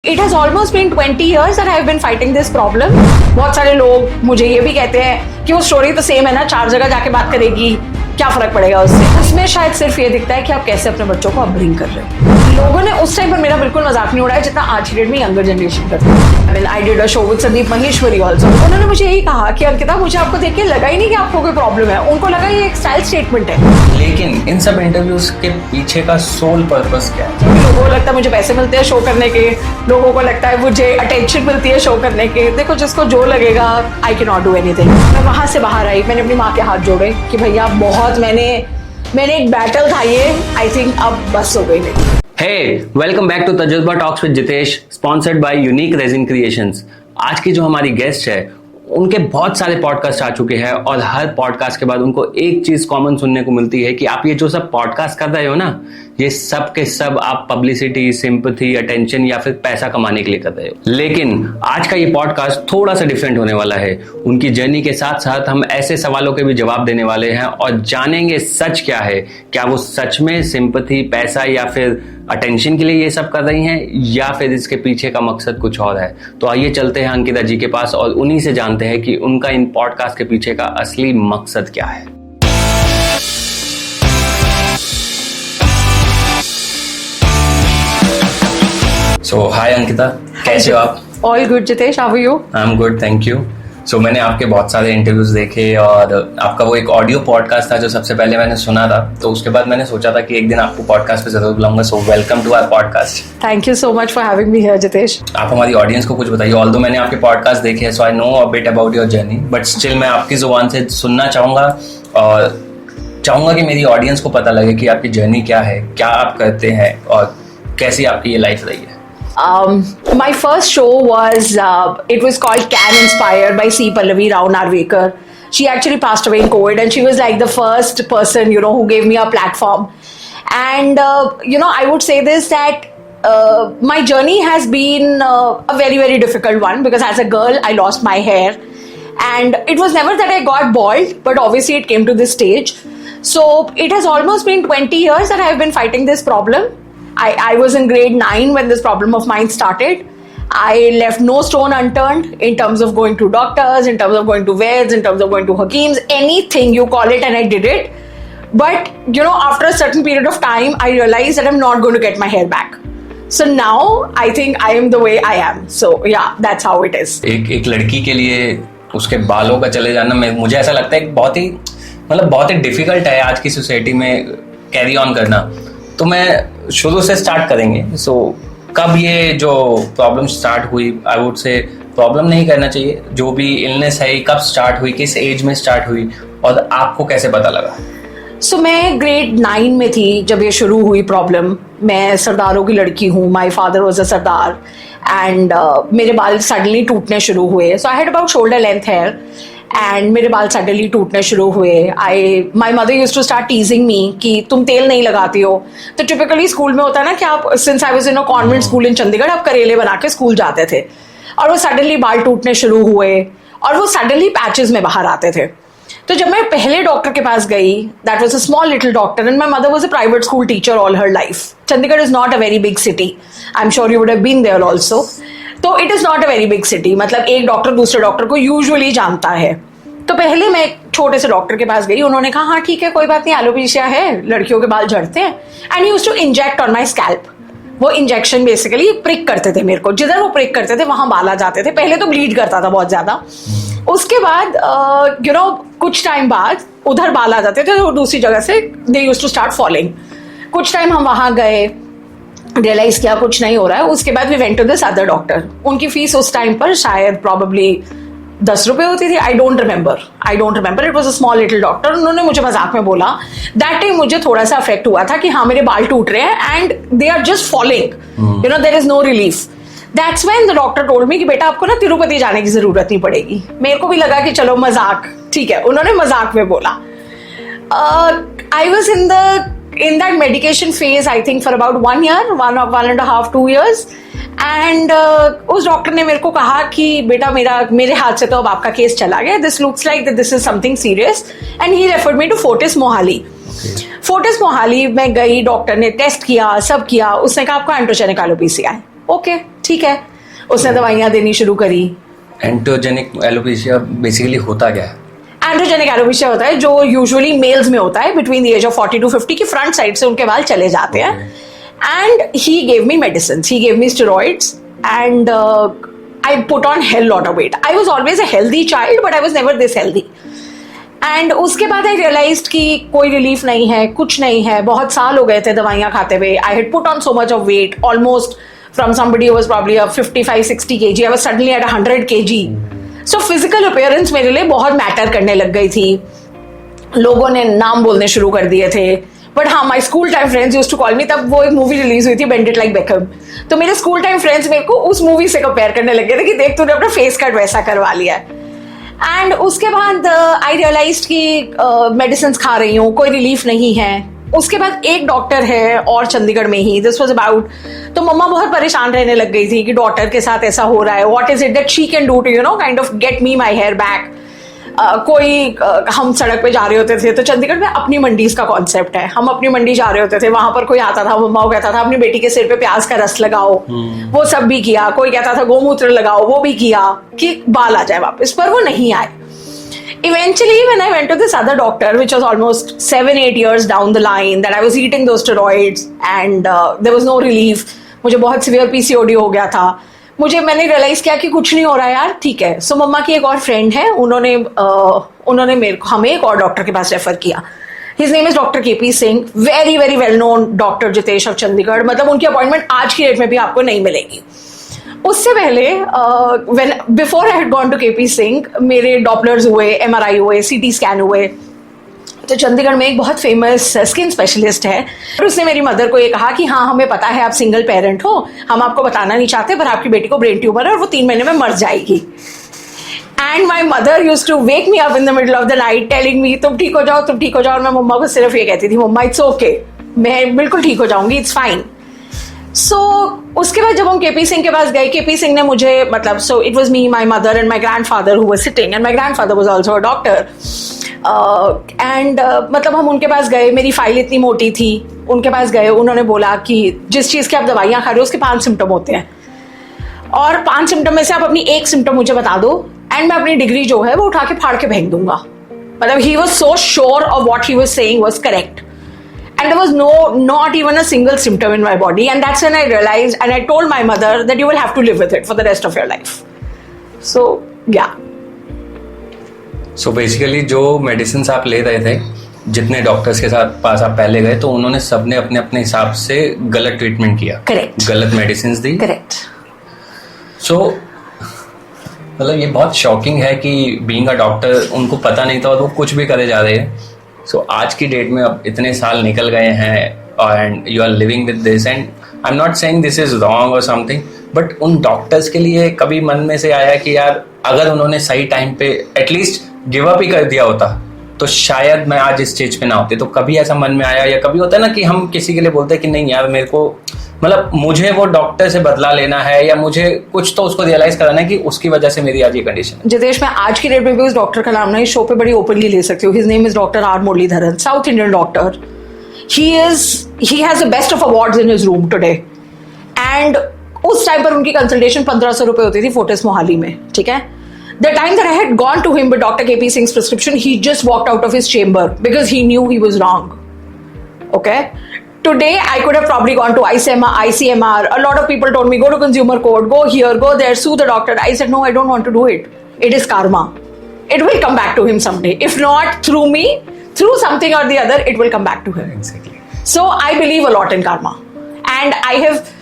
It has almost been 20 years that I have been fighting this problem. बहुत सारे लोग मुझे ये भी कहते हैं कि वो स्टोरी तो सेम है ना, 4 जगह जाके बात करेगी, क्या फर्क पड़ेगा उससे। उसमें शायद सिर्फ ये दिखता है कि आप कैसे अपने बच्चों को अपब्रिंग कर रहे हो। लोगों ने उस टाइम पर मेरा बिल्कुल मजाक नहीं उड़ाया जितना आज की डेट में यंगर जनरेशन करती है। I did a show with Sandeep Maheshwari also. उन्होंने मुझे यही कहा कि अंकिता, मुझे आपको देख के लगा ही नहीं कि आपको कोई प्रॉब्लम है। उनको लगा ये एक स्टाइल स्टेटमेंट है। लेकिन इन सब इंटरव्यूज के पीछे का सोल पर्पस क्या है? लोगों को लगता है मुझे पैसे मिलते हैं शो करने के, लोगों को लगता है मुझे अटेंशन मिलती है शो करने के। देखो, जिसको जो लगेगा, I can not do anything. मैं वहां से बाहर आई, मैंने अपनी माँ के हाथ जोड़े कि भैया बहुत मैंने एक बैटल खाई है, आई थिंक अब बस हो गई नहीं। Hey, welcome back to तजुर्बा talks with Jitesh, sponsored by unique resin creations. आज की जो हमारी गेस्ट है, उनके बहुत सारे पॉडकास्ट आ चुके हैं और हर पॉडकास्ट के बाद उनको एक चीज कॉमन सुनने को मिलती है कि आप ये जो सब पॉडकास्ट कर रहे हो ना, ये सब के सब आप पब्लिसिटी, सिंपैथी, अटेंशन या फिर पैसा कमाने के लिए कर रहे हो। लेकिन आज का ये पॉडकास्ट थोड़ा सा डिफरेंट होने वाला है। उनकी जर्नी के साथ साथ हम ऐसे सवालों के भी जवाब देने वाले हैं और जानेंगे सच क्या है। क्या वो सच में सिंपैथी, पैसा या फिर अटेंशन के लिए ये सब कर रही हैं, या फिर इसके पीछे का मकसद कुछ और है। तो आइए चलते हैं अंकिता जी के पास और उन्हीं से जानते हैं कि उनका इन पॉडकास्ट के पीछे का असली मकसद क्या है। सो हाय अंकिता, कैसे हो आप? All good Jitesh, how are you? I am good, thank you. So मैंने आपके बहुत सारे इंटरव्यूज देखे और आपका वो एक ऑडियो पॉडकास्ट था जो सबसे पहले मैंने सुना था, तो उसके बाद मैंने सोचा था कि एक दिन आपको पॉडकास्ट पे जरूर बुलाऊंगा। So welcome to our podcast. Thank you so much for having me here Jitesh. आप हमारी ऑडियंस को कुछ बताइए। ऑल्दो मैंने आपके पॉडकास्ट देखे हैं, so I know a bit about your journey, but still मैं आपकी जुबान से सुनना चाहूंगा और चाहूंगा कि मेरी ऑडियंस को पता लगे कि आपकी जर्नी क्या है, क्या आप करते हैं और कैसी आपकी ये लाइफ रही है। My first show was, it was called Can Inspire by C. Pallavi Rao Narvekar. She actually passed away in COVID and she was like the first person, who gave me a platform. And, I would say this, that my journey has been a very, very difficult one because as a girl, I lost my hair. And it was never that I got bald, but obviously it came to this stage. So it has almost been 20 years that I have been fighting this problem. I was in grade 9 when this problem of mine started. I left no stone unturned in terms of going to doctors, in terms of going to vets, in terms of going to hakims, anything you call it, and I did it. But, after a certain period of time, I realized that I'm not going to get my hair back. So now, I think I am the way I am. So, yeah, that's how it is. एक लड़की के लिए उसके बालों का चले जाना, मुझे ऐसा लगता है बहुत ही डिफिकल्ट है आज की सोसाइटी में कैरी ऑन करना। तो मैं शुरू से स्टार्ट करेंगे। सो कब ये जो प्रॉब्लम स्टार्ट हुई, आई वुड से प्रॉब्लम नहीं करना चाहिए, जो भी इलनेस है, कब स्टार्ट हुई, किस एज में स्टार्ट हुई और आपको कैसे पता लगा? सो मैं ग्रेड 9 में थी जब ये शुरू हुई प्रॉब्लम। मैं सरदारों की लड़की हूँ, my father was a sardar and मेरे बाल सडनली टूटने शुरू हुए। So I had about shoulder length hair and मेरे बाल सडनली टूटने शुरू हुए। My mother used to start teasing me कि तुम तेल नहीं लगाती हो। तो टिपिकली स्कूल में होता है ना कि आप, since I was in a convent school इन चंडीगढ़, आप करेले बना के स्कूल जाते थे और वो सडनली बाल टूटने शुरू हुए और वो सडनली पैचेस में बाहर आते थे। तो जब मैं पहले डॉक्टर के पास गई, that was a small little doctor and my mother was a private school teacher all her life. Chandigarh is not a very big city, I am sure you would have been there also. तो it is not a very big city, मतलब एक doctor दूसरे doctor को usually जानता है। तो पहले मैं एक छोटे से डॉक्टर के पास गई, उन्होंने कहा हाँ ठीक है, कोई बात नहीं, एलोपेशिया है, लड़कियों के बाल झड़ते हैं। And he used to inject on my scalp. वो इंजेक्शन बेसिकली प्रिक करते थे मेरे को, जिधर वो प्रिक करते थे वहां बाल आ जाते थे। पहले तो ब्लीड करता था बहुत ज्यादा, उसके बाद कुछ टाइम बाद उधर बाल आ जाते थे तो दूसरी जगह से they used to start falling. कुछ टाइम हम वहां गए, रियलाइज किया कुछ नहीं हो रहा है। उसके बाद we went to this other doctor. उनकी फीस उस टाइम पर शायद प्रॉबली 10 रुपए होती थी। I don't remember, it was a small little doctor. उन्होंने मुझे मजाक में बोला, दैट टाइम मुझे थोड़ा सा अफेक्ट हुआ था कि हाँ मेरे बाल टूट रहे हैं and they are just falling, there is no relief. That's when the doctor told me कि बेटा आपको ना तिरुपति जाने की जरूरत नहीं पड़ेगी। मेरे को भी लगा कि चलो मजाक, ठीक है, उन्होंने मजाक में बोला। I was in that medication phase, I think for about 1 year, 1.5, 2 years. And उस डॉक्टर ने मेरे को कहा कि बेटा मेरे हाथ से तो अब आपका केस चला गया, this looks like that this is something serious, and he referred me to Fortis Mohali. Fortis Mohali में गई, डॉक्टर ने टेस्ट किया, सब किया, उसने कहा आपको एंड्रोजेनिक एलोपेशिया है। ओके ठीक है, उसने दवाइयाँ देनी शुरू करी। एंड्रोजेनिक एलोपेशिया बेसिकली होता क्या है? एंड्रोजेनिक एलोपेशिया होता है जो यूजुअली मेल्स में होता है between the age of 40 to 50 की फ्रंट साइड से उनके बाल चले जाते हैं। And he gave me medicine, he gave me steroids and I put on hell lot of weight. I was always a healthy child, but I was never this healthy. And उसके बाद I realized कि कोई relief नहीं है, कुछ नहीं है, बहुत साल हो गए थे दवाइयाँ खाते हुए। I had put on so much of weight, almost from somebody who was probably a 55-60 kg, I was suddenly at 100 kg. So physical appearance मेरे लिए बहुत मैटर करने लग गई थी। लोगों ने नाम बोलने शुरू कर दिए थे। बट हाँ, my school time friends used to call me, तब वो एक मूवी रिलीज हुई थी बेंड इट लाइक बेकहम, तो मेरे स्कूल टाइम फ्रेंड्स मेरे को उस मूवी से कंपेयर करने लगे थे कि देख तूने अपना फेस कट वैसा करवा लिया है। एंड उसके बाद आई रियलाइज्ड कि मेडिसिन खा रही हूँ, कोई रिलीफ नहीं है। उसके बाद एक डॉक्टर है और चंडीगढ़ में ही, दिस वाज अबाउट, तो मम्मा बहुत परेशान रहने लग गई थी कि डॉटर के साथ ऐसा हो रहा है, what is it that she can do to you know kind of get me my hair back. हम सड़क पे जा रहे होते थे तो चंडीगढ़ में अपनी मंडीज का कॉन्सेप्ट है, हम अपनी मंडी जा रहे होते थे, वहां पर कोई आता था, मम्मा को कहता था अपनी बेटी के सिर पे प्याज का रस लगाओ, वो सब भी किया। कोई कहता था गोमूत्र लगाओ, वो भी किया कि बाल आ जाए वापस, पर वो नहीं आए। Eventually, when I went to this other doctor, which was almost 7-8 years down the line, that I was eating those steroids and there was no relief. मुझे बहुत सीवियर PCOD हो गया था। मैंने रियलाइज किया कि कुछ नहीं हो रहा है यार, ठीक है। सो मम्मा की एक और फ्रेंड है, उन्होंने मेरे को हमें एक और डॉक्टर के पास रेफर किया। His name is doctor KP Singh, very very well known doctor Jitesh of Chandigarh. मतलब उनकी अपॉइंटमेंट आज की डेट में भी आपको नहीं मिलेगी। उससे पहले before I had gone to KP Singh, मेरे डॉपलर्स हुए, MRI हुए, CT स्कैन हुए। तो चंडीगढ़ में एक बहुत फेमस स्किन स्पेशलिस्ट है, और उसने मेरी मदर को ये कहा कि हाँ हमें पता है आप सिंगल पेरेंट हो, हम आपको बताना नहीं चाहते, पर आपकी बेटी को ब्रेन ट्यूमर है और वो 3 महीने में मर जाएगी। And my mother use to wake me up in the middle of the night telling me तुम ठीक हो जाओ, तुम ठीक हो जाओ। और मैं मम्मा को सिर्फ ये कहती थी, मम्मा इट्स ओके, मैं बिल्कुल ठीक हो जाऊंगी, इट्स फाइन। सो उसके बाद जब हम KP सिंह के पास गए, KP सिंह ने मुझे मतलब, so it was me, my mother and my grandfather who was sitting, and my grandfather was also a doctor. मतलब हम उनके पास गए, मेरी फाइल इतनी मोटी थी, उनके पास गए, उन्होंने बोला कि जिस चीज़ की आप दवाइयाँ खा रहे हो उसके 5 सिम्टम होते हैं, और 5 सिम्टम में से आप अपनी एक सिम्टम मुझे बता दो एंड मैं अपनी डिग्री जो है वो उठा के फाड़ के फेंक दूंगा। मतलब he was so sure of what he was saying was correct, and there was not even a single symptom in my body, and that's when I realized, and I told my mother that you will have to live with it for the rest of your life. So yeah. So basically जो medicine आप ले रहे थे, जितने doctors के साथ पास आप पहले गए, तो उन्होंने सबने अपने अपने हिसाब से गलत ट्रीटमेंट किया, करेक्ट, गलत मेडिसिन दी, करेक्ट। सो मतलब ये बहुत शॉकिंग है कि बीइंग अ डॉक्टर उनको पता नहीं था और वो कुछ भी करे जा रहे हैं। सो आज की डेट में अब इतने साल निकल गए हैं and you are living with this, and I am not saying this is wrong और समथिंग, बट उन डॉक्टर्स के लिए कभी मन में से आया कि यार अगर उन्होंने सही टाइम पे एटलीस्ट गिव अप ही कर दिया होता तो शायद मैं आज इस स्टेज पे ना होती। तो कभी ऐसा मन में आया, या कभी होता है ना कि हम किसी के लिए बोलते हैं कि नहीं यार मेरे को मतलब मुझे वो डॉक्टर से बदला लेना है, या मुझे कुछ तो उसको रियलाइज कराना है कि उसकी वजह से मेरी आज ये कंडीशन है। जितेश, मैं आज की डेट में भी उस डॉक्टर का नाम ना इस शो पे बड़ी ओपनली ले सकती हूँ। His name is doctor R Muralidharan, south Indian doctor. He has the best of awards in his room today. And उस टाइम पर उनकी कंसल्टेशन 1500 रुपए होती थी फोर्टिस मोहाली में, ठीक है। The time that I had gone to him with Dr. KP Singh's prescription, he just walked out of his chamber because he knew he was wrong. Okay? Today, I could have probably gone to ICMR. A lot of people told me, go to consumer court, go here, go there, sue the doctor. I said, no, I don't want to do it. It is karma. It will come back to him someday. If not through me, through something or the other, it will come back to him. Exactly. So, I believe a lot in karma. And I have,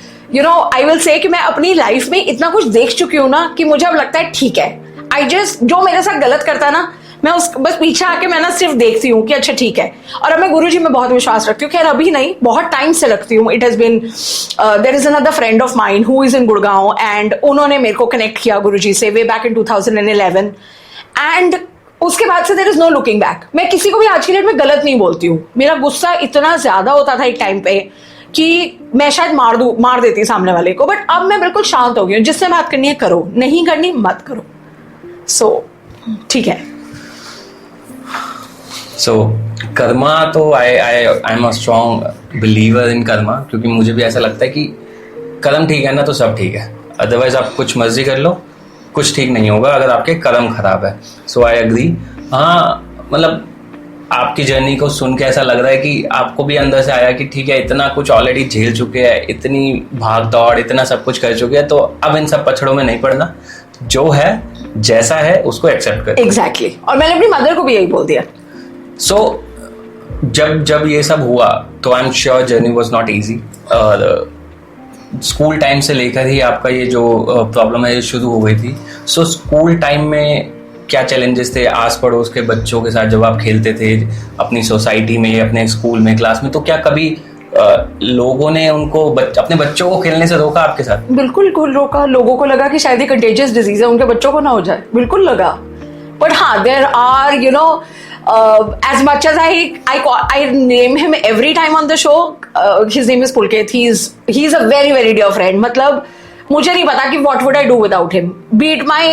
I will say कि मैं अपनी life में इतना कुछ देख चुकी हूँ ना कि मुझे अब लगता है ठीक है। जो मेरे साथ गलत करता ना, मैं उस बस पीछे आके मैं ना सिर्फ देखती हूँ कि अच्छा ठीक है। और अब मैं गुरुजी में बहुत विश्वास रखती हूँ, खैर अभी नहीं, बहुत टाइम से रखती हूँ। It has been, there is another friend of mine who is in Gurgaon, and उन्होंने मेरे को कनेक्ट किया गुरुजी से वे बैक इन 2011, एंड उसके बाद से there is no looking back. मैं किसी को भी आज की डेट में गलत नहीं बोलती हूँ। मेरा गुस्सा इतना ज्यादा होता था एक टाइम पे कि मैं शायद मार देती सामने वाले को, बट अब मैं बिल्कुल शांत हो गई हूँ। जिससे बात करनी है करो, नहीं करनी मत करो। सो ठीक है। सो कर्मा तो I am a strong believer in Karma, क्योंकि मुझे भी ऐसा लगता है कि कर्म ठीक है ना तो सब ठीक है, अदरवाइज आप कुछ मर्जी कर लो, कुछ ठीक नहीं होगा अगर आपके कर्म खराब है। सो आई एग्री। हाँ मतलब आपकी जर्नी को सुन के ऐसा लग रहा है कि आपको भी अंदर से आया कि ठीक है, इतना कुछ ऑलरेडी झेल चुके हैं, इतनी भाग दौड़, इतना सब कुछ कर चुके हैं, तो अब इन सब पछड़ों में नहीं पड़ना, जो है जैसा है उसको एक्सेप्ट कर। एग्जैक्टली और मैंने अपनी मदर को भी यही बोल दिया। सो जब ये सब हुआ तो आई am sure journey was not easy, और स्कूल टाइम से लेकर ही आपका ये जो प्रॉब्लम है ये शुरू हो गई थी। सो स्कूल टाइम में क्या चैलेंजेस थे आस पड़ोस के बच्चों के साथ जब आप खेलते थे अपनी सोसाइटी में, अपने स्कूल में, क्लास में, तो क्या कभी लोगों ने उनको अपने बच्चों को खेलने से रोका आपके साथ? बिल्कुल रोका। लोगों को लगा कि शायद ये कंटेजियस डिजीज है, उनके बच्चों को ना हो जाए, बिल्कुल लगा। बट हाँ, there are as much as I name him every time on the show, his name is Pulkit. He's a very very dear friend. मतलब मुझे नहीं पता कि what would I do without him, be it my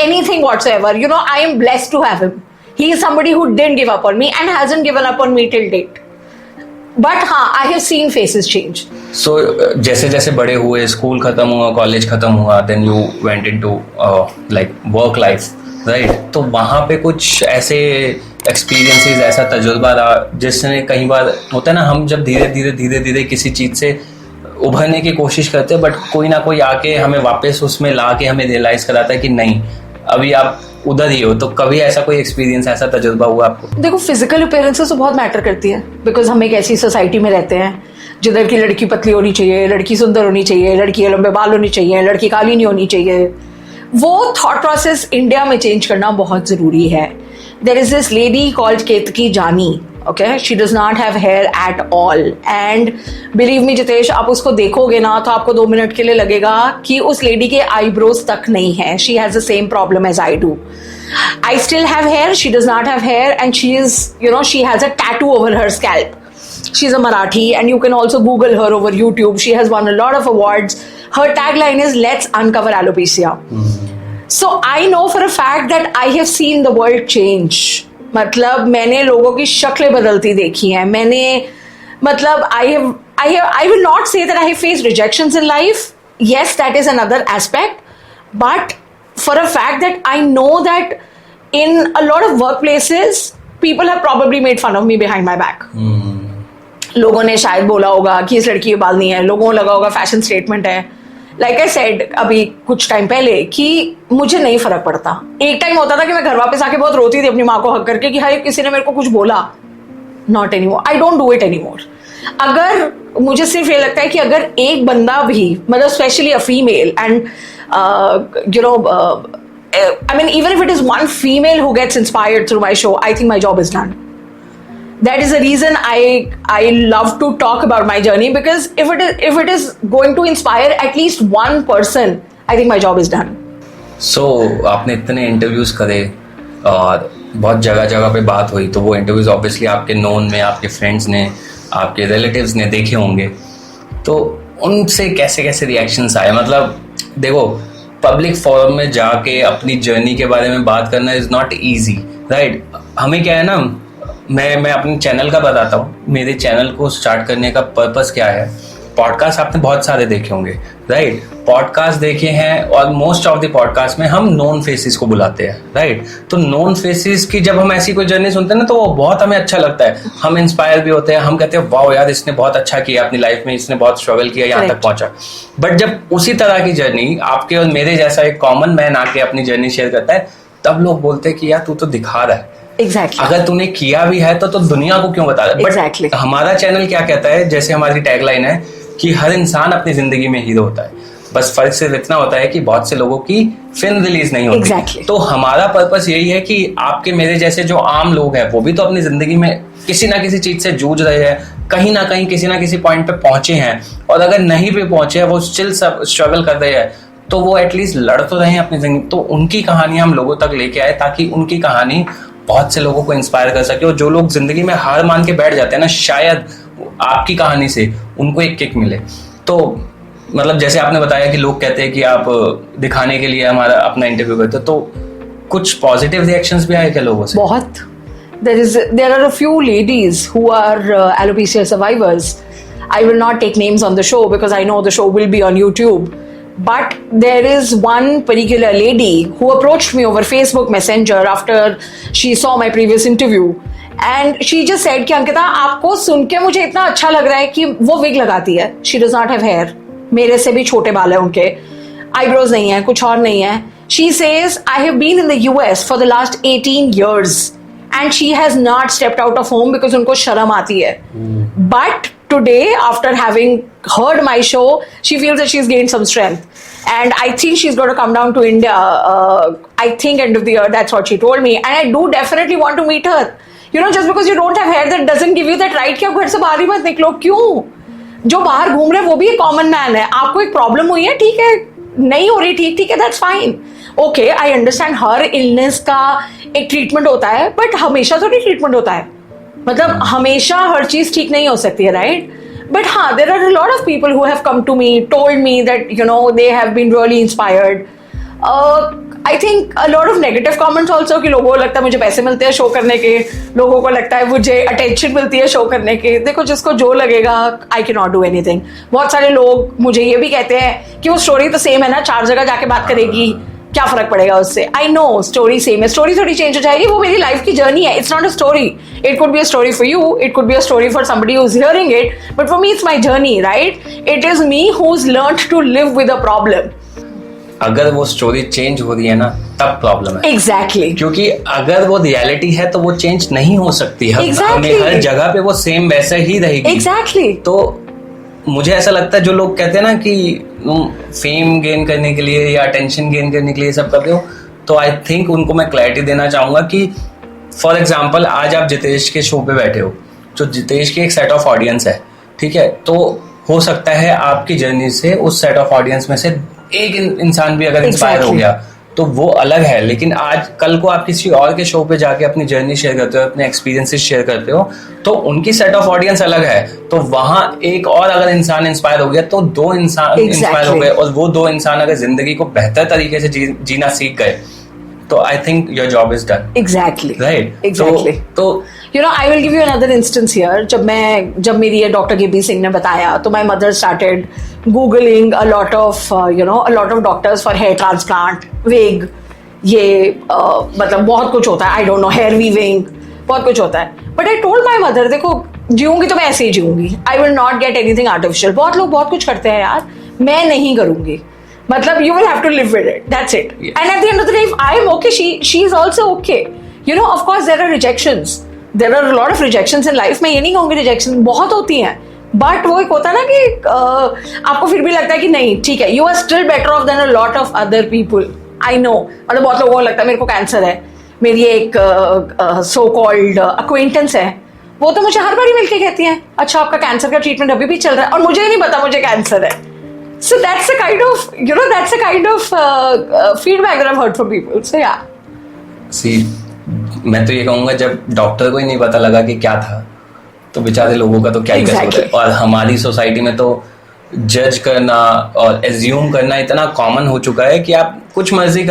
anything whatsoever. I am blessed to have him. He is somebody who didn't give up on me and hasn't given up on me till date. But हाँ, I have seen faces change. So जैसे जैसे बड़े हुए, school खत्म हुआ, college खत्म हुआ, then you went into like work life, right? तो वहाँ पे कुछ ऐसे एक्सपीरियंसेस, ऐसा तजुर्बा रहा जिसने कई बार होता है ना, हम जब धीरे धीरे किसी चीज से उभरने की कोशिश करते हैं, बट कोई ना कोई आके हमें वापस उसमें ला के हमें रियलाइज कराता है कि नहीं, अभी आप उधर ही हो। तो कभी ऐसा कोई एक्सपीरियंस, ऐसा तजुर्बा हुआ आपको? देखो, फिजिकल अपीयरेंसेस तो बहुत मैटर करती है, बिकॉज हम एक ऐसी सोसाइटी में रहते हैं जिधर की लड़की पतली होनी चाहिए, लड़की सुंदर होनी चाहिए, लड़की के लंबे बाल होनी चाहिए, लड़की काली नहीं होनी चाहिए। वो थॉट प्रोसेस इंडिया में चेंज करना बहुत जरूरी है। There is this lady called Ketki Jani, okay? She does not have hair at all, and believe me Jitesh, आप उसको देखोगे ना तो आपको 2 मिनट के लिए लगेगा कि उस लेडी के आईब्रोज तक नहीं है। She has the same problem as I do. I still have hair, she does not have hair, and she is, she has a tattoo over her scalp. She's a Marathi, and you can also Google her over YouTube. She has won a lot of awards. Her tagline is "Let's uncover alopecia." So I know for a fact that I have seen the world change. मतलब मैंने लोगों की शक्लें बदलती देखी हैं। मैंने मतलब I will not say that I have faced rejections in life. Yes, that is another aspect. But for a fact that I know that in a lot of workplaces, people have probably made fun of me behind my back. लोगों ने शायद बोला होगा कि इस लड़की के बाल नहीं है, लोगों को लगा होगा फैशन स्टेटमेंट है। लाइक आई सेड अभी कुछ टाइम पहले कि मुझे नहीं फर्क पड़ता। एक टाइम होता था कि मैं घर वापस आके बहुत रोती थी अपनी माँ को हक करके कि हाय किसी ने मेरे को कुछ बोला। Not any more, I don't do it any more. अगर मुझे सिर्फ ये लगता है कि अगर एक बंदा भी, मतलब specially a female, and I mean even if it is one female who gets inspired through my show, I think my job is done. That is the reason I love to talk about my journey, because if it is going to inspire at least one person, I think my job is done. So आपने इतने interviews करे और बहुत जगह पे बात हुई, तो वो इंटरव्यूज ऑब्वियसली आपके नोन में, आपके फ्रेंड्स ने, आपके रिलेटिव्स ने देखे होंगे, तो उनसे कैसे कैसे रिएक्शंस आए? मतलब देखो, पब्लिक फोरम में जाके अपनी जर्नी के बारे में बात करना इज नॉट ईजी, राइट? हमें क्या है ना, मैं अपने चैनल का बताता हूँ। मेरे चैनल को स्टार्ट करने का पर्पस क्या है? पॉडकास्ट आपने बहुत सारे देखे होंगे, राइट? पॉडकास्ट देखे हैं, और मोस्ट ऑफ द पॉडकास्ट में हम नॉन फेसिस को बुलाते हैं, राइट? तो नॉन फेसिस की जब हम ऐसी कोई जर्नी सुनते हैं ना, तो वो बहुत हमें अच्छा लगता है, हम इंस्पायर भी होते हैं, हम कहते हैं वाओ यार, इसने बहुत अच्छा किया अपनी लाइफ में, इसने बहुत स्ट्रगल किया, यहाँ तक पहुंचा। बट जब उसी तरह की जर्नी आपके और मेरे जैसा एक कॉमन मैन आके अपनी जर्नी शेयर करता है, तब लोग बोलते हैं कि यार तू तो दिखा रहा है। Exactly. अगर तूने किया भी है तो दुनिया को क्यों बता रहा है? Exactly. हमारा चैनल क्या कहता है, जैसे हमारी टैगलाइन है कि हर इंसान अपनी जिंदगी में हीरो होता है, बस फर्क सिर्फ इतना होता है कि बहुत से लोगों की फिल्म रिलीज नहीं होती। Exactly. तो हमारा पर्पस यही है कि आपके मेरे जैसे जो आम लोग हैं, वो भी तो अपनी जिंदगी में किसी ना किसी चीज से जूझ रहे हैं, कहीं ना कहीं किसी ना किसी पॉइंट पे पहुंचे हैं, और अगर नहीं भी पहुंचे हैं, वो स्टिल सब स्ट्रगल कर रहे हैं, तो वो एटलीस्ट लड़ तो रहे हैं अपनी जिंदगी। तो उनकी कहानियां हम लोगों तक लेके आए, ताकि उनकी कहानी बहुत से लोगों को इंस्पायर कर सके, और जो लोग जिंदगी में हार मान के बैठ जाते हैं ना, शायद आपकी कहानी से उनको एक किक मिले। तो मतलब जैसे आपने बताया कि लोग कहते हैं कि आप दिखाने के लिए हमारा अपना इंटरव्यू करते हो, तो कुछ पॉजिटिव रिएक्शंस भी आए क्या लोगों से? बहुत। There are a few ladies who are alopecia survivors. I will not take names on the show because I know the show will be on YouTube. But there is one particular lady who approached me over Facebook Messenger after she saw my previous interview. And she just said कि अंकिता आपको सुन के मुझे इतना अच्छा लग रहा है कि वो विग लगाती है. She does not have hair. मेरे से भी छोटे बाल है उनके. Eyebrows नहीं है, कुछ और नहीं है. She says I have been in the US for the last 18 years and she has not stepped out of home because उनको शर्म आती है. But today, after having heard my show, she feels that she's gained some strength. And I think she's going to come down to India, I think end of the year, that's what she told me. And I do definitely want to meet her. You know, just because you don't have hair, that doesn't give you that right कि आप घर से बाहर ही मत निकलो. क्यों? जो बाहर घूम रहे हैं वो भी एक कॉमन मैन है. आपको एक प्रॉब्लम हुई है, ठीक है, नहीं हो रही, ठीक है, that's fine. Okay, I understand her illness का एक ट्रीटमेंट होता है, बट हमेशा तो नहीं ट्रीटमेंट होता है. मतलब हमेशा हर चीज ठीक नहीं हो सकती है, राइट? बट हाँ, there are a lot of people who have come to me, told me that you know they have been really inspired. I think a lot of negative comments also कि लोगों को लगता है मुझे पैसे मिलते हैं शो करने के, लोगों को लगता है मुझे अटेंशन मिलती है शो करने के. देखो, जिसको जो लगेगा, I can not do anything. बहुत सारे लोग मुझे ये भी कहते हैं कि वो स्टोरी तो सेम है ना, 4 जगह जाके बात करेगी, क्या फर्क पड़ेगा उससे. आई नो स्टोरी सेम है, स्टोरी थोड़ी चेंज हो जाएगी, वो मेरी लाइफ की जर्नी है. It's not a story. It could be a story for you, it could be a story for somebody who is hearing it, but for me it's my journey, right? It is me who is learned to live with a problem. अगर वो story change हो रही है ना, तब problem है. Exactly. क्योंकि अगर वो रियलिटी है तो वो चेंज नहीं हो सकती है. Exactly. हमें हर जगह पे वो सेम वैसा ही रहेगी. एग्जैक्टली. तो मुझे ऐसा लगता है जो लोग कहते हैं ना कि फेम गेन करने के लिए या अटेंशन गेन करने के लिए सब कर रहे हो, तो आई थिंक उनको मैं क्लैरिटी देना चाहूंगा कि फॉर एग्जाम्पल आज आप जितेश के शो पे बैठे हो, जो जितेश की एक सेट ऑफ ऑडियंस है, ठीक है, तो हो सकता है आपकी जर्नी से उस सेट ऑफ ऑडियंस में से एक इंसान भी अगर इंस्पायर हो गया तो वो अलग है. लेकिन आज कल को आप किसी और के शो पे जाके अपनी जर्नी शेयर करते हो, अपने एक्सपीरियंसेस शेयर करते हो, तो उनकी सेट ऑफ ऑडियंस अलग है. तो वहां एक और अगर इंसान इंस्पायर हो गया तो 2 इंसान इंस्पायर हो गए, और वो 2 इंसान अगर जिंदगी को बेहतर तरीके से जीना सीख गए, तो I think your job is done. Exactly. Right. Exactly. तो you know, I will give you another instance here. जब मेरी ये डॉक्टर के बी सिंह ने बताया, तो my mother started googling a lot of doctors for hair transplant, wig, ये मतलब बहुत कुछ होता है. I don't know, hair weaving, बहुत कुछ होता है. But I told my mother, देखो जीऊंगी तो मैं ऐसे ही जीऊंगी. I will not get anything artificial. बहुत लोग बहुत कुछ करते हैं यार, मैं नहीं करूंगी. मतलब you will have to live with it. That's it. Yeah. And at the end of the day, if I am okay, she is also okay. You know, of course there are rejections. There are a lot of rejections in life. मैं ये नहीं कहूँगी rejection बहुत होती हैं. But वो एक होता है ना कि आपको फिर भी लगता है कि नहीं, ठीक है, you are still better off than a lot of other people. I know. मतलब बहुत लोगों को लगता है मेरे को कैंसर है. मेरी एक so called acquaintance है, वो तो मुझे हर बार ही मिलके कहती है, अच्छा आपका कैंसर का ट्रीटमेंट अभी भी चल रहा है, और मुझे ही नहीं पता मुझे कैंसर है. So that's the kind of, you know, that's the kind of feedback that I've heard from people. So yeah. सी, मैं तो ये कहूँगा जब डॉक्टर को ही नहीं पता लगा कि क्या था, तो बेचारे लोगों का तो क्या ही कर सकते हैं. और हमारी सोसाइटी में तो जज करना और एज्यूम करना इतना कॉमन हो चुका है कि आप कुछ मर्जी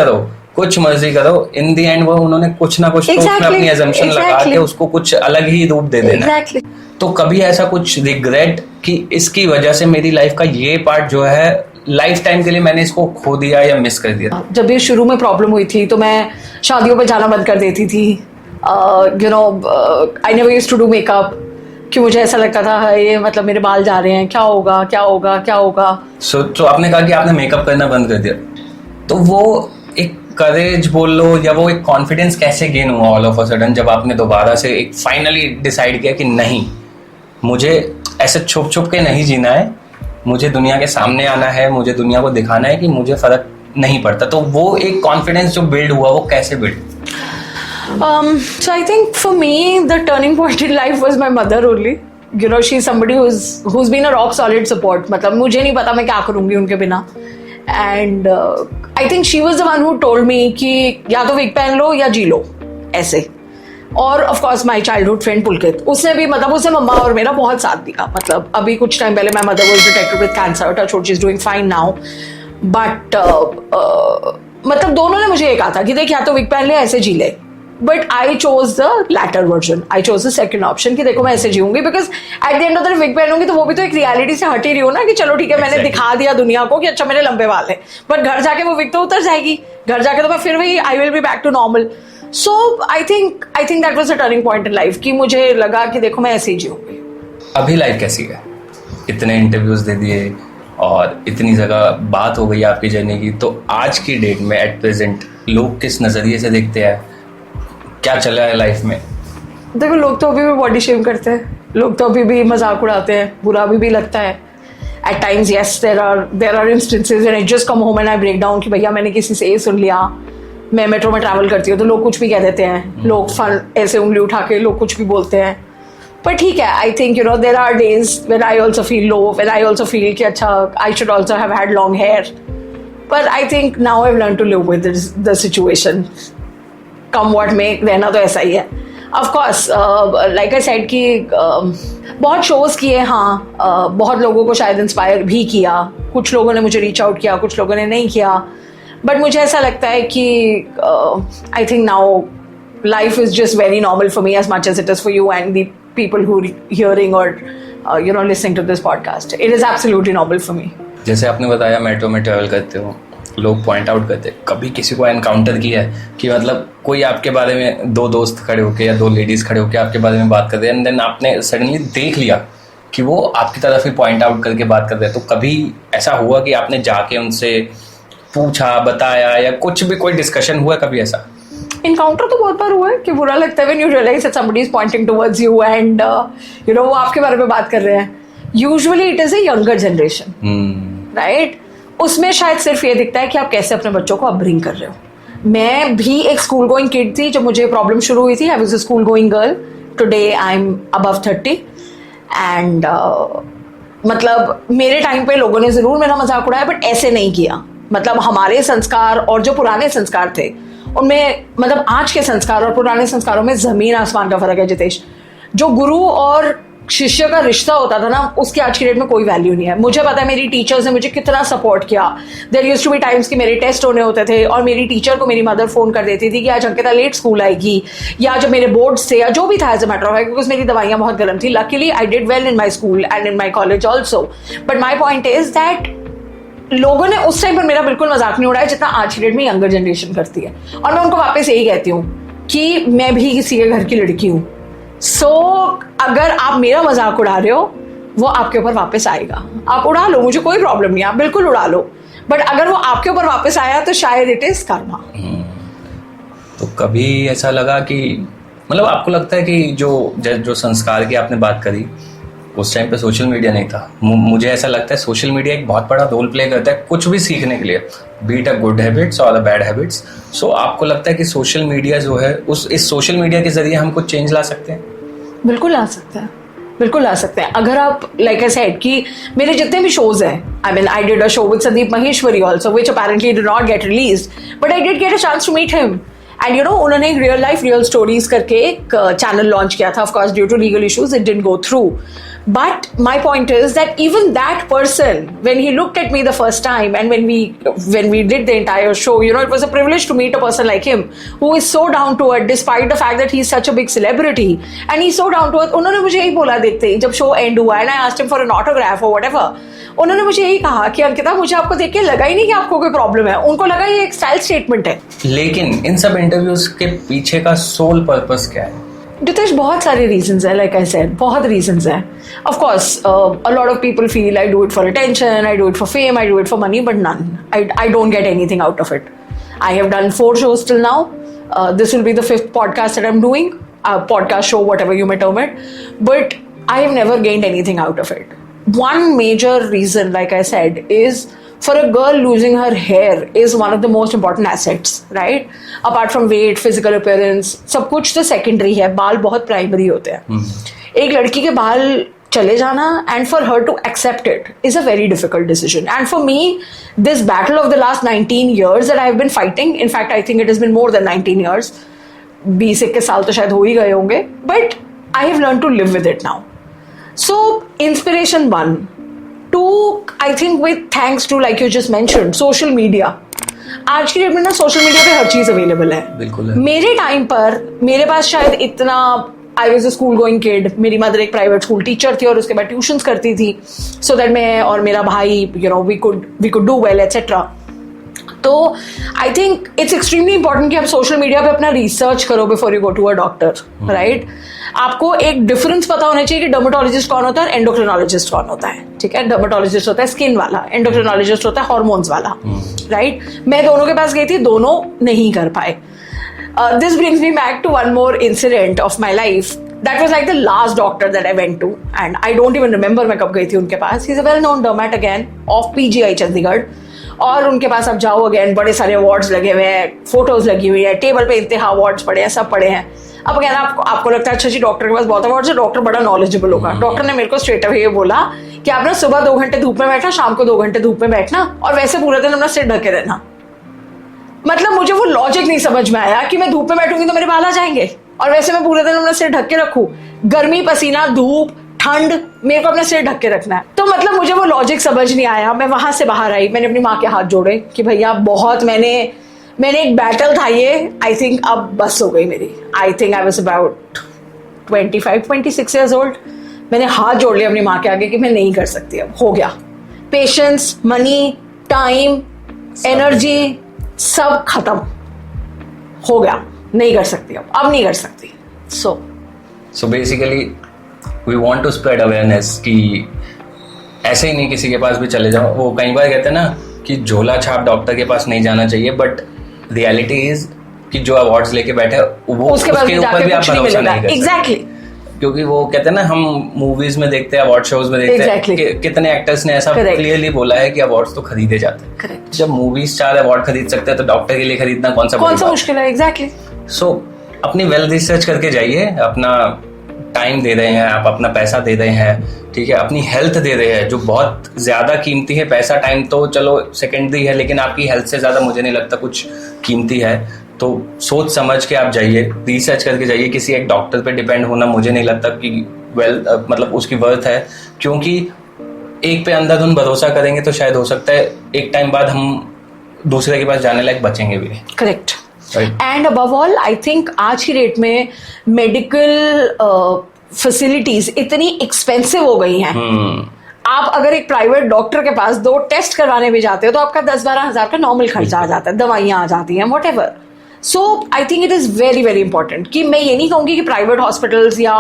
करो, इन दी एंड वो उन्होंने कुछ ना कुछ तो उसमें अपनी एजम्पशन लगा के उसको कुछ अलग ही रूप दे देना. Exactly. तो कभी ऐसा कुछ रिग्रेट कि इसकी वजह से मेरी लाइफ का ये पार्ट जो है लाइफ टाइम के लिए मैंने इसको खो दिया या मिस कर दिया? जब ये शुरू में प्रॉब्लम हुई थी तो मैं शादियों पे जाना बंद कर देती थी. You know, I never used to do makeup, कि मुझे ऐसा लगता था ये मतलब मेरे बाल जा रहे हैं, क्या होगा. तो आपने कहा कि आपने मेकअप करना बंद कर दिया, तो वो एक करेज बोल लो या वो एक कॉन्फिडेंस कैसे गेन हुआ ऑल ऑफ अ सडन जब आपने दोबारा से एक फाइनली डिसाइड किया कि नहीं, मुझे ऐसे छुप के नहीं जीना है, मुझे दुनिया के सामने आना है, मुझे दुनिया को दिखाना है कि मुझे फर्क नहीं पड़ता. तो वो एक कॉन्फिडेंस जो बिल्ड हुआ वो कैसे build? So I think for me the turning point in life was my mother only. You know, she's somebody who's been a rock solid support. मतलब मुझे नहीं पता मैं क्या करूँगी उनके बिना. And I think she was the one who told me कि या तो विग पहन लो या जी लो ऐसे. और of course my childhood friend Pulkit, उसने भी मतलब उसने मम्मा और मेरा बहुत साथ दिया. मतलब अभी कुछ टाइम पहले my mother was detected with cancer, touch wood she is doing fine now. But मतलब दोनों ने मुझे ये कहा था कि देख या तो विग पहन ले ऐसे जी ले. But I choose the latter version, I choose the second option कि देखो मैं ऐसे जीऊंगी, because at the end of the wig पहनूंगी तो वो भी तो एक रियलिटी से हट ही रही हो ना कि चलो ठीक है मैंने दिखा दिया दुनिया को कि अच्छा मेरे लंबे बाल है, बट घर जाके वो विग तो उतर जाएगी, घर जाके तो मैं फिर वही I will be back to normal. So I think that was a turning point in life कि मुझे लगा कि देखो मैं ऐसे ही जीऊंगी. अभी लाइफ कैसी है? इतने इंटरव्यूज दे दिए और इतनी जगह बात हो गई आपकी जर्नी की, तो आज की डेट में एट प्रेजेंट लोग किस नज़रिए से देखते हैं, क्या चल रहा है लाइफ में? देखो लोग तो अभी भी बॉडी शेम करते हैं, लोग तो अभी भी मजाक उड़ाते हैं, बुरा भी लगता है. At times yes there are instances when I just come home and I break down कि भैया मैंने किसी से ये सुन लिया. मैं मेट्रो में ट्रैवल करती हूँ तो लोग कुछ भी कह देते हैं, लोग फन ऐसे उंगली उठा के लोग कुछ भी बोलते हैं. पर ठीक है, I think there are days when I also feel low, when I also feel कि अच्छा I should also have had long hair. पर I think now I have learn to live with the situation. Come what may, रहना तो ऐसा ही है. Of course like I said कि बहुत शोज किए, हाँ, बहुत लोगों को शायद इंस्पायर भी किया, कुछ लोगों ने मुझे रीच आउट किया, कुछ लोगों ने नहीं किया. बट मुझे ऐसा लगता है कि आई think now life is just very normal for me as much as it is for you and the people who are hearing or listening to this podcast. It is absolutely normal for me. जैसे आपने बताया metro में travel करते हो, लोग point out करते हैं, कभी किसी को एनकाउंटर किया है कि मतलब कोई आपके बारे में, दो दोस्त खड़े होके या दो लेडीज खड़े होके आपके बारे में बात कर रहे हैं एंड देन आपने सडनली देख लिया कि वो आपकी तरफ ही पॉइंट आउट करके बात कर रहे हैं, तो कभी ऐसा हुआ कि आपने जाके उनसे पूछा, बताया या कुछ भी कोई डिस्कशन हुआ कभी ऐसा? इनकाउंटर तो बहुत बार हुआ है कि बुरा लगता है when you realize that somebody is pointing towards you and वो आपके बारे में बात कर रहे हैं. Usually it is a younger generation, right? उसमें शायद सिर्फ ये दिखता है कि आप कैसे अपने बच्चों को अपब्रिंग कर रहे हो. मैं भी एक स्कूल गोइंग किड थी जब मुझे प्रॉब्लम शुरू हुई थी. I was a school going girl. Today I am above 30 and मतलब मेरे टाइम पे लोगों ने जरूर मेरा मजाक उड़ाया बट ऐसे नहीं किया. मतलब हमारे संस्कार और जो पुराने संस्कार थे उनमें, मतलब आज के संस्कार और पुराने संस्कारों में जमीन आसमान का फर्क है जितेश. जो गुरु और शिष्य का रिश्ता होता था ना, उसकी आज की डेट में कोई वैल्यू नहीं है. मुझे पता है मेरी टीचर्स ने मुझे कितना सपोर्ट किया. There used to be times कि मेरे टेस्ट होने होते थे और मेरी टीचर को मेरी मदर फोन कर देती थी कि आज अंकिता लेट स्कूल आएगी, या जब मेरे बोर्ड्स थे या जो भी था as a matter of fact, because मेरी दवाइयाँ बहुत गर्म थी. Luckily I did well in my school and in my college also. But my point is that लोगों ने उस टाइम पर मेरा बिल्कुल मजाक नहीं उड़ाया जितना आज की डेट में यंगर जनरेशन करती है. और मैं उनको वापस यही कहती हूँ कि मैं भी किसी के घर की लड़की हूँ. सो अगर आप मेरा मजाक उड़ा रहे हो वो आपके ऊपर वापस आएगा. आप उड़ा लो, मुझे कोई प्रॉब्लम नहीं, आप बिल्कुल उड़ा लो. बट अगर वो आपके ऊपर वापस आया तो शायद इट इज कर्मा. तो कभी ऐसा लगा कि मतलब आपको लगता है कि जो संस्कार की आपने बात करी, उस टाइम पे सोशल मीडिया नहीं था. मुझे ऐसा लगता है सोशल मीडिया एक बहुत बड़ा रोल प्ले करता है कुछ भी सीखने के लिए, बीट अ गुड हैबिट्स और अ बैड हैबिट्स. सो आपको लगता है कि सोशल मीडिया जो है इस सोशल मीडिया के जरिए हम कुछ चेंज ला सकते हैं? बिल्कुल ला सकते हैं, बिल्कुल ला सकते हैं. अगर आप लाइक आई सेड कि मेरे जितने भी शोज हैं, I mean I did a show with Sandeep Maheshwari also which apparently did not get released, but I did get a chance to meet him. And उन्होंने एक रियल लाइफ रियल स्टोरीज करके एक channel launch किया था. Of course due to legal issues it didn't go through. But my point is that even that person, when he looked at me the first time and when we did the entire show, it was a privilege to meet a person like him who is so down to earth despite the fact that he's such a big celebrity and he's so down to earth. उन्होंने मुझे यही बोला देखते ही जब show end हुआ and I asked him for an autograph or whatever, उन्होंने मुझे यही कहा कि अंकिता मुझे आपको देख के लगा ही नहीं कि आपको कोई प्रॉब्लम है. उनको लगा ये एक स्टाइल स्टेटमेंट है. लेकिन इन सब इंटरव्यूज के पीछे का सोल पर्पस क्या है? जितेश बहुत सारे रीजंस है. लाइक आई सेड बहुत रीजंस है. Of course a lot of people feel I do it for attention, I do it for fame, I do it for money, but none. I don't get anything out of it. I have done 4 shows till now. This will be the 5th podcast that I'm doing, podcast show, whatever you may term it, but I have never gained anything out of it. One major reason, like I said, is for a girl losing her hair is one of the most important assets, right? Apart from weight, physical appearance, सब कुछ तो secondary है. बाल बहुत primary होते हैं. एक लड़की के बाल चले जाना and for her to accept it is a very difficult decision. And for me, this battle of the last 19 years that I have been fighting, in fact, I think it has been more than 19 years. 20-21 साल तो शायद हो ही गए होंगे. But I have learned to live with it now. So, inspiration 1. 2, I think with thanks to, like you just mentioned, social media. आज की date में ना सोशल मीडिया पे हर चीज अवेलेबल है। बिल्कुल है। मेरे टाइम पर मेरे पास शायद इतना, I was a school going kid, मेरी मदर एक प्राइवेट स्कूल टीचर थी और उसके बाद ट्यूशंस करती थी, सो दैट मैं और मेरा भाई we could do well etcetera. तो I think it's extremely important कि आप सोशल मीडिया पे अपना रिसर्च करो before you go to a doctor, right. आपको एक डिफरेंस पता होना चाहिए कि डर्मेटोलॉजिस्ट कौन होता है, एंडोक्रिनोलॉजिस्ट कौन होता है, ठीक है। डर्मेटोलॉजिस्ट होता है स्किन वाला, एंडोक्रिनोलॉजिस्ट होता है हार्मोन्स वाला, राइट। मैं दोनों के पास गई थी, दोनों नहीं कर पाए। This brings me back to one more incident of my life. That was like the last doctor that I went to, and I don't even remember मैं कब गई थी उनके पास. He's a well-known dermat again of PGI Chandigarh. और उनके पास आप जाओ again, बड़े सारे अवार्ड्स लगे हुए हैं, फोटोज लगी हुई है, टेबल पे इंतहा अवार्ड्स पड़े हैं, सब पड़े हैं। अब अगेन आपको लगता है अच्छा जी डॉक्टर के पास बहुत अवार्ड्स है, डॉक्टर बड़ा नॉलेजेबल होगा। डॉक्टर ने मेरे को स्ट्रेट अवे ये बोला कि आप ना सुबह 2 घंटे धूप में बैठना, शाम को 2 घंटे धूप में बैठना, और वैसे पूरे दिन अपना सिर ढके रहना। मतलब मुझे वो लॉजिक नहीं समझ में आया कि मैं धूप में बैठूंगी तो मेरे बाल आ जाएंगे, और वैसे मैं पूरे दिन अपना सिर ढक के रखूं। गर्मी, पसीना, धूप, ठंड, मेरे को अपना सिर ढक के रखना है। तो मतलब मुझे वो लॉजिक समझ नहीं आया। मैं वहां से बाहर आई, मैंने अपनी माँ के हाथ जोड़े कि भैया बहुत मैंने एक बैटल था ये, आई थिंक अब बस हो गई मेरी। I think I was about 25-26 years old. मैंने हाथ जोड़ लिया अपनी माँ के आगे कि मैं नहीं कर सकती, अब हो गया। पेशेंस, मनी, टाइम, एनर्जी सब खत्म हो गया, नहीं कर सकती अब नहीं कर सकती। So basically we want to spread awareness कि ऐसे ही नहीं किसी के पास भी चले जाओ। वो कई बार कहते हैं ना कि झोला छाप डॉक्टर के पास नहीं जाना चाहिए, बट रियलिटी इज कि जो अवार्ड्स लेके बैठे वो उसके ऊपर भी आप भरोसा नहीं कर एग्जैक्टली। क्योंकि वो कहते हैं ना, हम मूवीज में देखते हैं, अवार्ड शोज में देखते हैं कि कितने एक्टर्स ने ऐसा क्लियरली बोला है कि अवार्ड्स तो खरीदे जाते हैं। जब मूवी स्टार अवार्ड खरीद सकते हैं तो डॉक्टर के लिए खरीदना कौन सा मुश्किल है। एग्जैक्टली। सो अपनी वेल रिसर्च करके जाइए। अपना टाइम दे रहे हैं आप, अपना पैसा दे रहे हैं, ठीक है, अपनी हेल्थ दे रहे हैं जो बहुत ज्यादा कीमती है। पैसा टाइम तो चलो सेकेंडरी है, लेकिन आपकी हेल्थ से ज्यादा मुझे नहीं लगता कुछ कीमती है। तो सोच समझ के आप जाइए, रिसर्च करके जाइए। किसी एक डॉक्टर पे डिपेंड होना मुझे नहीं लगता कि मतलब उसकी वर्थ है, क्योंकि एक पे अंधाधुन भरोसा करेंगे तो शायद हो सकता है एक टाइम बाद हम दूसरे के पास जाने लायक बचेंगे भी। Correct. And above all I think आज की डेट में मेडिकल फैसिलिटीज इतनी एक्सपेंसिव हो गई हैं। आप अगर एक प्राइवेट डॉक्टर के पास 2 टेस्ट करवाने भी जाते हो तो आपका 10-12 हजार का नॉर्मल खर्चा आ जाता है, दवाइयां आ जाती हैं, whatever. So I think it is very very important कि मैं ये नहीं कहूंगी कि प्राइवेट हॉस्पिटल्स या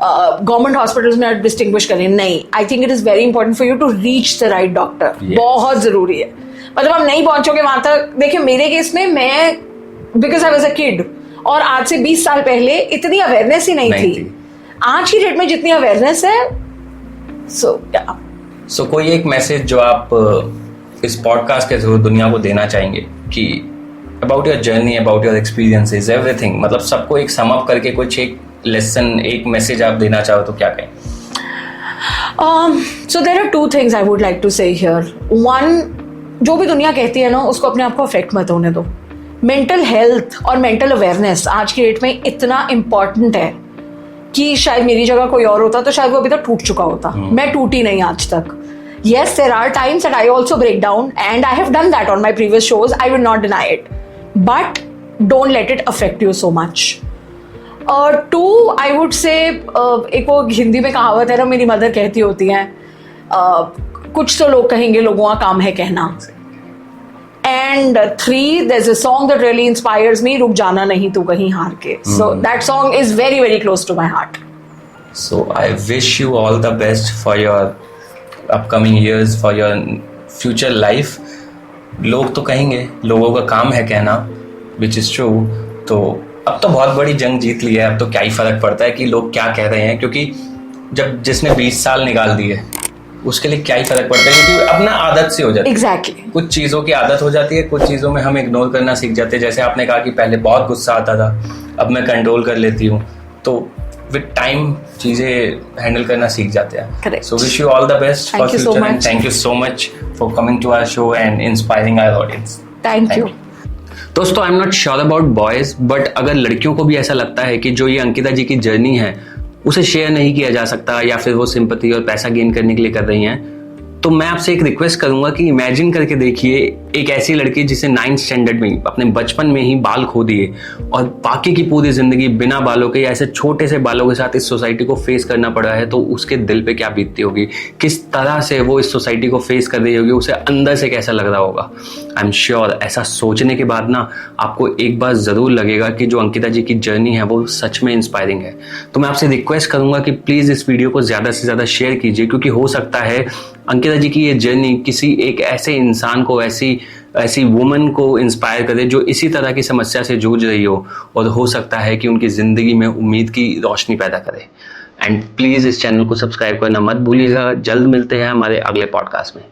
गवर्नमेंट हॉस्पिटल्स में डिस्टिंग्विश करें, नहीं। I think it is very important for you to reach the right doctor. बहुत जरूरी है। मतलब आप नहीं पहुंचोगे वहां तक। देखिए मेरे केस में मैं, because I was a kid, और आज से 20 साल पहले इतनी अवेयरनेस ही नहीं थी। आज की डेट में जितनी अवेयरनेस है, सो कोई एक मैसेज जो आप इस पॉडकास्ट के थ्रू दुनिया को देना चाहेंगे कि about your journey, about your experiences, everything, मतलब सबको एक सम अप करके कुछ एक लेसन, एक मैसेज आप देना चाहो तो क्या कहें? So there are 2 things I would like to say here. One, जो भी दुनिया कहती है ना उसको अपने आप को अफेक्ट मत होने दो। मेंटल हेल्थ और मेंटल अवेयरनेस आज की डेट में इतना इम्पॉर्टेंट है कि शायद मेरी जगह कोई और होता तो शायद वो अभी तक टूट चुका होता। मैं टूटी नहीं आज तक। Yes, there are times that I also break down, and I have done that on my previous shows. I will not deny it. But don't let it affect you so much. 2, I would say, एक वो हिंदी में कहावत है ना, मेरी mother कहती होती हैं, कुछ तो लोग कहेंगे, लोगों का काम है कहना। And 3, there's a song that really inspires me, रुक जाना नहीं तू कहीं हार के. So that song is very very close to my heart. So I wish you all the best for your upcoming years, for your future life. लोग तो कहेंगे, लोगों का काम है कहना, which is true. तो अब तो बहुत बड़ी जंग जीत ली है, अब तो क्या ही फर्क पड़ता है कि लोग क्या कह रहे हैं, क्योंकि जब जिसने 20 साल निकाल दिए उसके लिए क्या ही फर्क पड़ता है, क्योंकि अब ना आदत से हो जाती है। Exactly. कुछ चीज़ों की आदत हो जाती है, कुछ चीज़ों में हम इग्नोर करना सीख जाते हैं। जैसे आपने कहा कि पहले बहुत गुस्सा आता था, अब मैं कंट्रोल कर लेती हूँ, तो विद टाइम चीजें हैंडल करना सीख जाते हैं। So wish you all the best for future and thank you so much for coming to our show and inspiring our audience. Thank you. दोस्तों, I am not sure about boys, but अगर लड़कियों को भी ऐसा लगता है कि जो ये अंकिता जी की जर्नी है उसे शेयर नहीं किया जा सकता, या फिर वो सिंपैथी और पैसा गेन करने के लिए कर रही हैं, तो मैं आपसे एक रिक्वेस्ट करूंगा कि इमेजिन करके देखिए एक ऐसी लड़की जिसे 9th स्टैंडर्ड में अपने बचपन में ही बाल खो दिए और बाकी की पूरी जिंदगी बिना बालों के या ऐसे छोटे से बालों के साथ इस सोसाइटी को फेस करना पड़ा है, तो उसके दिल पे क्या बीतती होगी, किस तरह से वो इस सोसाइटी को फेस कर रही होगी, उसे अंदर से कैसा लग रहा होगा। आई एम श्योर ऐसा सोचने के बाद ना आपको एक बार जरूर लगेगा कि जो अंकिता जी की जर्नी है वो सच में इंस्पायरिंग है। तो मैं आपसे रिक्वेस्ट करूंगा कि प्लीज इस वीडियो को ज्यादा से ज्यादा शेयर कीजिए, क्योंकि हो सकता है अंकिता जी की ये जर्नी किसी एक ऐसे इंसान को, ऐसी वुमन को इंस्पायर करे जो इसी तरह की समस्या से जूझ रही हो, और हो सकता है कि उनकी जिंदगी में उम्मीद की रोशनी पैदा करे। एंड प्लीज इस चैनल को सब्सक्राइब करना मत भूलिएगा। जल्द मिलते हैं हमारे अगले पॉडकास्ट में।